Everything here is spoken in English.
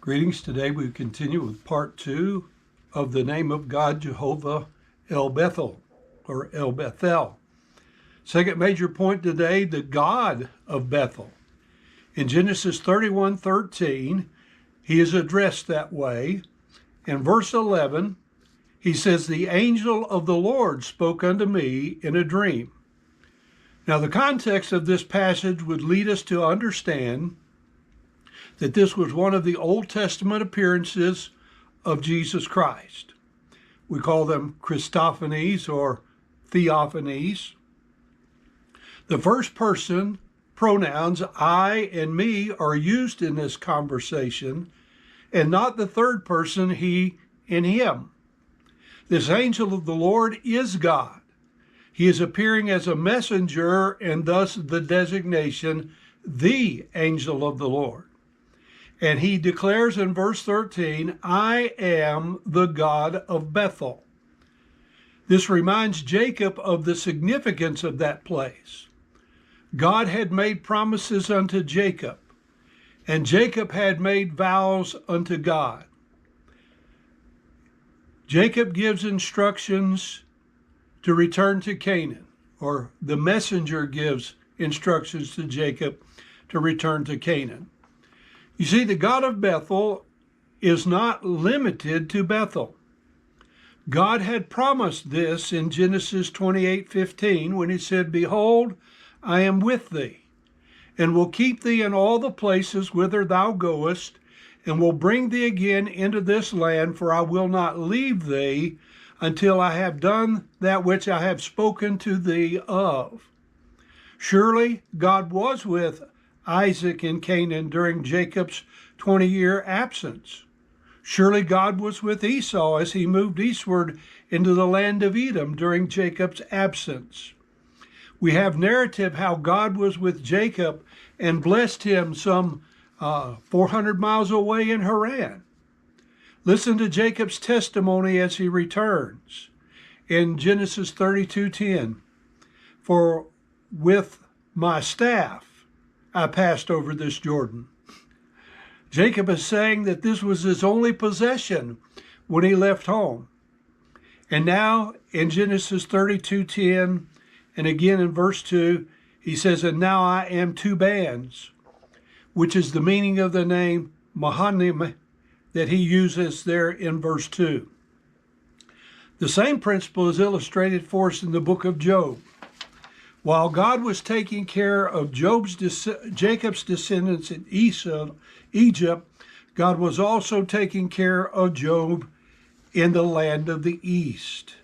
Greetings. Today we continue with part 2 of the name of God, Jehovah El Bethel, or El Bethel. Second major point today, the God of Bethel. In Genesis 31:13, he is addressed that way. In verse 11, he says, "The angel of the Lord spoke unto me in a dream." Now, the context of this passage would lead us to understand that this was one of the Old Testament appearances of Jesus Christ. We call them Christophanies or theophanies. The first person pronouns I and me are used in this conversation, and not the third person he and him. This angel of the Lord is God. He is appearing as a messenger, and thus the designation, the angel of the Lord. And he declares in verse 13, I am the God of Bethel. This reminds Jacob of the significance of that place. God had made promises unto Jacob, and Jacob had made vows unto God. Jacob gives instructions to return to Canaan, or the messenger gives instructions to Jacob to return to Canaan. You see, the God of Bethel is not limited to Bethel. God had promised this in Genesis 28:15 when he said, Behold, I am with thee, and will keep thee in all the places whither thou goest, and will bring thee again into this land, for I will not leave thee until I have done that which I have spoken to thee of. Surely God was with Isaac in Canaan during Jacob's 20-year absence. Surely God was with Esau as he moved eastward into the land of Edom during Jacob's absence. We have narrative how God was with Jacob and blessed him some 400 miles away in Haran. Listen to Jacob's testimony as he returns in Genesis 32:10. For with my staff I passed over this Jordan. Jacob is saying that this was his only possession when he left home. And now in Genesis 32:10, and again in verse 2, he says, And now I am two bands, which is the meaning of the name Mahanaim that he uses there in verse 2. The same principle is illustrated for us in the book of Job. While God was taking care of Jacob's descendants in Egypt, God was also taking care of Job in the land of the east.